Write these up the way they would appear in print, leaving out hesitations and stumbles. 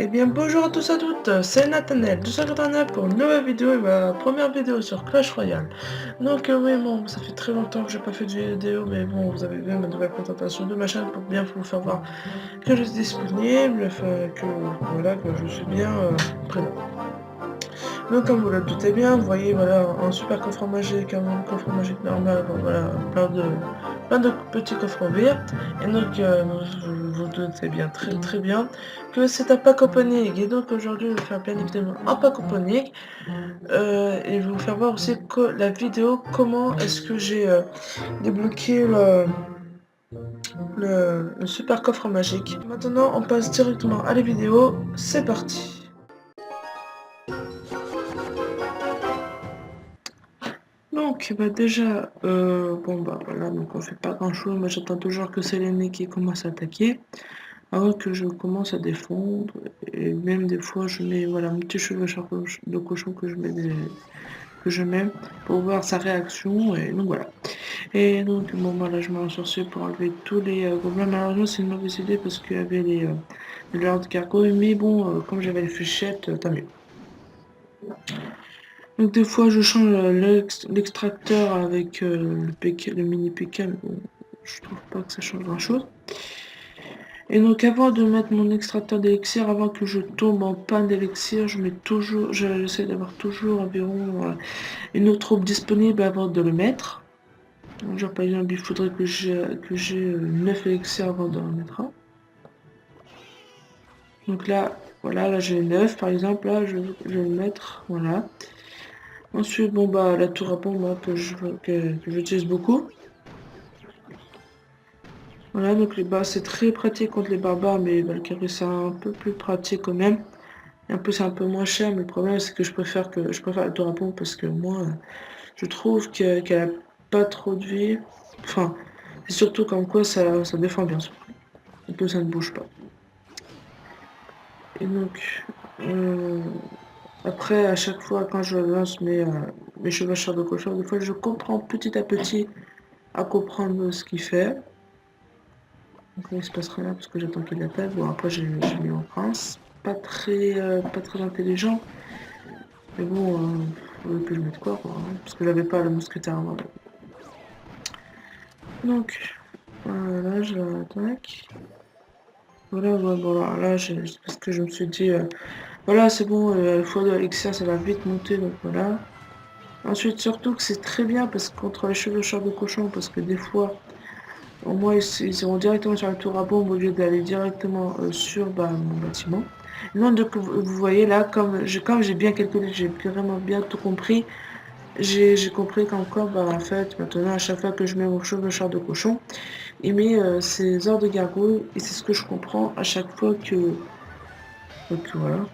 Eh bien bonjour à tous et à toutes, c'est Nathanaël 289 pour une nouvelle vidéo et ma première vidéo sur Clash Royale. Donc oui bon, ça fait très longtemps que j'ai pas fait de vidéo mais bon vous avez vu ma nouvelle présentation de ma chaîne pour bien vous faire voir que je suis disponible, enfin, que voilà que je suis bien présent. Donc comme vous le doutez bien, vous voyez voilà un super coffre magique, un coffre magique normal, bon, voilà plein de petits coffres verts. Et donc vous doutez bien très bien que c'est un pack opening. Et donc aujourd'hui je vais faire bien évidemment un pack opening et je vais vous faire voir aussi la vidéo comment est-ce que j'ai débloqué le super coffre magique. Maintenant on passe directement à la vidéo, c'est parti. Donc, bah déjà, bon bah voilà, donc on fait pas grand chose, moi j'attends toujours que c'est l'ennemi qui commence à attaquer, avant que je commence à défendre, et même des fois je mets voilà mon petit cheveu de cochon que je mets pour voir sa réaction, et donc voilà. Et donc bon voilà, je mets un sorcier pour enlever tous les gobelins, malheureusement c'est une mauvaise idée parce qu'il y avait les lords gargoyles, mais bon, comme j'avais les fléchettes, tant mieux. Donc des fois je change l'extracteur avec le mini PK, mais bon, je trouve pas que ça change grand chose. Et donc avant de mettre mon extracteur d'élixir, avant que je tombe en panne d'élixir, j'essaie d'avoir toujours environ une autre troupe disponible avant de le mettre. Donc, genre par exemple il faudrait que j'ai 9 élixirs avant de en mettre un. Donc là, voilà, là j'ai 9 par exemple, là je vais le mettre, voilà. Ensuite, bon bah la tour à pompe moi, que j'utilise beaucoup. Voilà, donc les bas c'est très pratique contre les barbares, mais Valkyrie c'est un peu plus pratique quand même. Et en plus c'est un peu moins cher, mais le problème c'est que je préfère la tour à pompe parce que moi je trouve qu'elle a pas trop de vie. Enfin, c'est surtout comme quoi ça défend bien sûr. Et que ça ne bouge pas. Et donc après à chaque fois quand je lance mes chevaucheurs de cochon, des fois je comprends petit à petit à comprendre ce qu'il fait. Donc là, il se passe rien parce que j'attends qu'il appelle. Bon, après, j'ai mis en prince. Pas très intelligent. Mais bon, faudrait que je mette quoi, hein, parce que j'avais pas le mousquetaire avant. Donc, voilà, je l'attaque. Voilà, voilà, là, parce que je me suis dit, voilà, c'est bon, le foie de Alexia, ça va vite monter, donc voilà. Ensuite, surtout que c'est très bien parce que contre les chevaucheurs de cochon, parce que des fois, au moins, ils iront directement sur la tour à bombe au lieu d'aller directement sur mon bâtiment. Non, donc vous voyez là, comme j'ai bien calculé, j'ai vraiment bien tout compris, j'ai compris qu'encore, en fait, maintenant, à chaque fois que je mets mon chevaucheur de cochon, il met ses heures de gargouille, et c'est ce que je comprends à chaque fois voilà,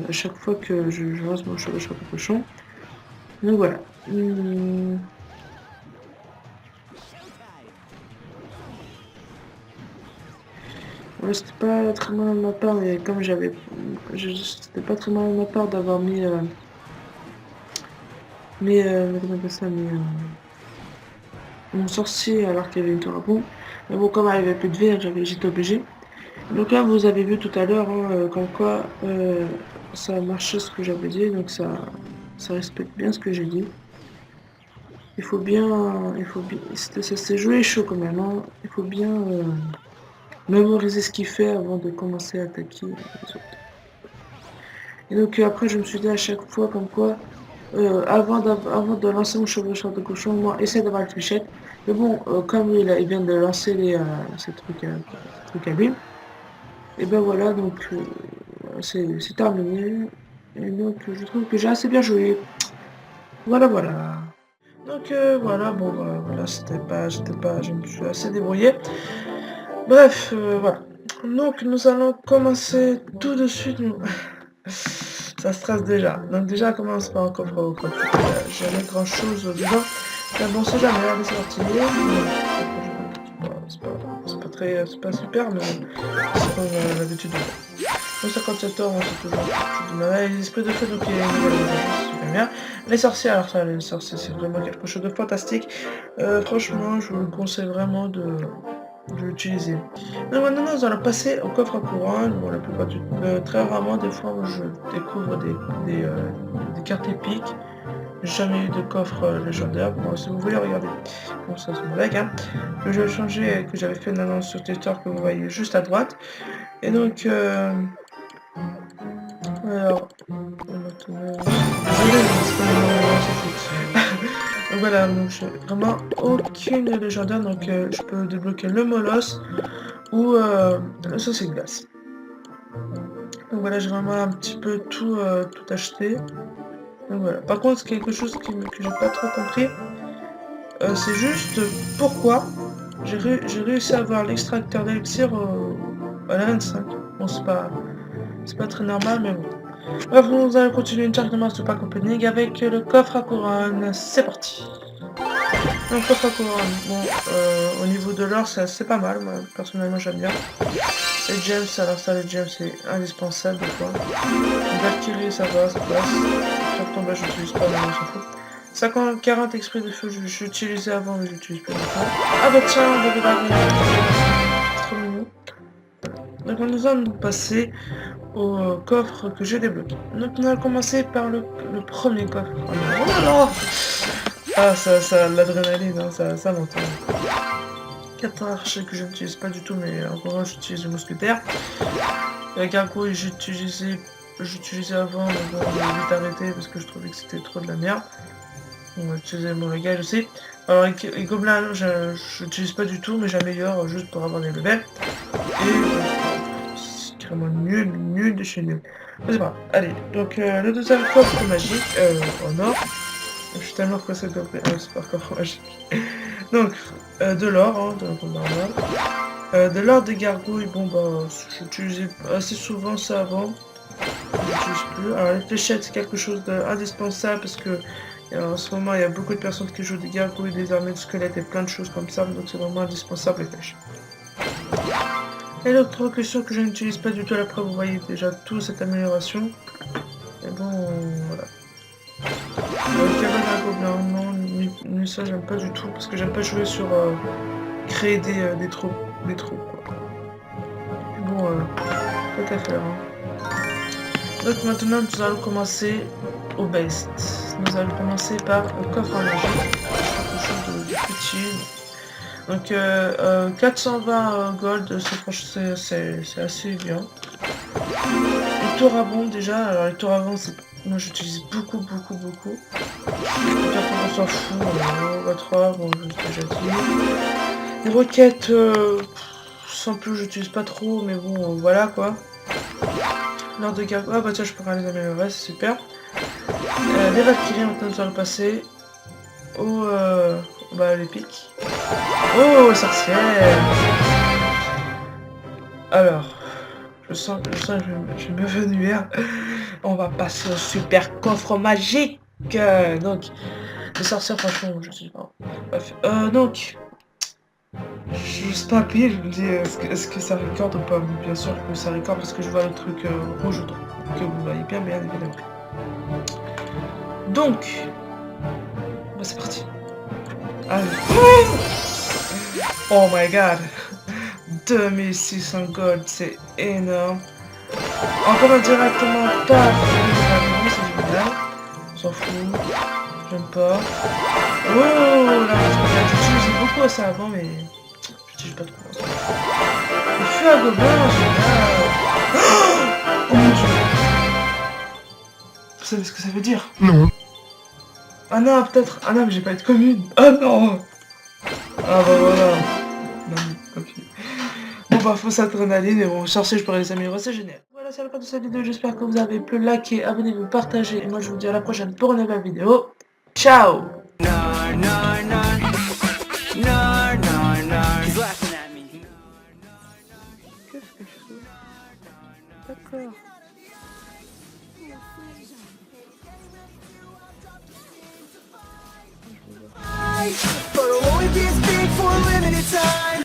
à chaque fois que je lance mon chevaucheur de cochon. Donc voilà. Ouais, c'était pas très mal de ma part, mais comme c'était pas très mal de ma part d'avoir mis comment on appelle ça, mon sorcier alors qu'il y avait une tour à pompe. Mais bon, comme il n'y avait plus de verre, j'étais obligée. Donc là, vous avez vu tout à l'heure, hein, comme quoi ça a marché ce que j'avais dit, donc ça respecte bien ce que j'ai dit. Ça s'est joué chaud quand même, hein. Il faut bien mémoriser ce qu'il fait avant de commencer à attaquer les autres. Et donc après, je me suis dit à chaque fois comme quoi, avant de lancer mon chevaucheur de cochon, moi, essaie d'avoir la fléchette. Mais bon, comme il vient de lancer ces trucs à lui, et ben voilà, donc c'est terminé. Et donc je trouve que j'ai assez bien joué. Voilà, voilà. Donc voilà, bon, voilà, je me suis assez débrouillé. Bref, voilà. Donc nous allons commencer tout de suite. Ça stresse déjà. Donc déjà, commence par un coffre au crochet. Jamais grand chose dedans. Mais bon, c'est jamais, elle est sortie. C'est pas super, mais c'est comme l'habitude de faire. Donc 57 heures, c'est toujours les esprits de feu, donc il y a c'est super bien. Les sorciers, alors ça, les sorciers, c'est vraiment quelque chose de fantastique. Franchement, je vous conseille vraiment je vais utiliser. Donc maintenant, nous allons passer au coffre à couronne. Bon, la plupart du très rarement, des fois, je découvre des cartes épiques. Jamais eu de coffre légendaire. Bon, si vous voulez regarder, bon, ça c'est mon lag, hein. Que je vais changer, que j'avais fait une annonce sur Twitter que vous voyez juste à droite. Et donc, alors, désolé, c'est pas le nom, c'est tout. Donc voilà, donc j'ai vraiment aucune légendaire, donc je peux débloquer le Molosse ou le sauce glace. Donc voilà, j'ai vraiment un petit peu tout acheté. Donc voilà. Par contre, quelque chose que j'ai pas trop compris, c'est juste pourquoi j'ai réussi à avoir l'extracteur d'élixir à la 25. Bon, c'est pas très normal, mais bon. Bref, nous allons continuer une charge de Master Pack Opening avec le coffre à couronne. C'est parti. Donc, coffre à couronne. Bon, au niveau de l'or, c'est pas mal. Moi, personnellement, j'aime bien. Les gems, alors ça, les gems, c'est indispensable des fois. Valkyrie, ça va, ça passe. Carton bas, j'utilise pas, mais on s'en fout. 50, 40 exprès de feu, j'utilisais avant, mais j'utilise plus maintenant. Ah bah tiens, on devait dragon. C'est trop mignon. Donc nous allons passer au coffre que j'ai débloqué. Donc on va commencer par le premier coffre. Oh là là. Ah ça l'adrénaline, hein, ça monte. 4 archers que je n'utilise pas du tout, mais encore j'utilise le mousquetaire. La gargouille j'utilisais avant, mais bon on a vite arrêté parce que je trouvais que c'était trop de la merde. On va utiliser mon gars aussi. Alors les gobelins, je n'utilise pas du tout, mais j'améliore juste pour avoir des levels. Et c'est vraiment nul de chez nul. Mais c'est pas grave. Allez, donc le deuxième coffre magique, en or. Je suis tellement pressé de c'est pas coffre magique. Donc, de l'or, hein, de l'or des gargouilles, bon bah, j'utilisais assez souvent ça avant. Je n'utilise plus. Alors les fléchettes, c'est quelque chose d'indispensable parce que en ce moment, il y a beaucoup de personnes qui jouent des gargouilles, des armées de squelettes et plein de choses comme ça, donc c'est vraiment indispensable les flèches. Et l'autre question que je n'utilise pas du tout, après vous voyez déjà toute cette amélioration. Et bon, voilà. Cabane à gobelins, non, ni ça j'aime pas du tout, parce que j'aime pas jouer sur créer des troupes, quoi. Bon, pas à faire, hein. Donc maintenant nous allons commencer au best. Nous allons commencer par le coffre à magie, quelque chose de petit. Donc 420 gold, c'est assez bien. Les tourabons déjà, alors les tourabons moi j'utilise beaucoup. Peut-être qu'on s'en fout, on va 3, bon je l'ai déjà dit. Les roquettes, sans plus j'utilise pas trop, mais bon voilà quoi. L'or de garde, ah bah tiens je pourrais les améliorer, c'est super. Les Valkyries, maintenant nous allons passer au bah l'épique. Oh sorcière. Alors, je sens que je vais me venir. On va passer au super coffre magique. Donc, les sorcières, franchement, je sais pas. Bref, donc, je sais pas appuyer, je me dis, est-ce que ça recorde ou pas? Bien sûr que ça recorde parce que je vois le truc rouge que vous voyez bien évidemment. Donc, bah, c'est parti. Allez. Oh my god. 2600 gold, c'est énorme. On commence directement par le c'est génial. On s'en fout. J'aime pas. Oh là, j'utilisais beaucoup ça avant, mais j'utilise pas trop. Le feu à gobelins, génial. Oh mon dieu. Vous savez ce que ça veut dire? Non. Ah non, peut-être. Ah non, mais j'ai pas été commune. Ah non. Ah bah voilà. Non, ok. Bon bah fausse adrénaline et bon chercher je pourrais les améliorer, c'est génial. Voilà c'est la fin de cette vidéo, j'espère que vous avez pu liker, abonnez-vous, partagez et moi je vous dis à la prochaine pour une nouvelle vidéo. Ciao. Qu'est-ce que je fais? D'accord. But I'll only be as big for a limited time.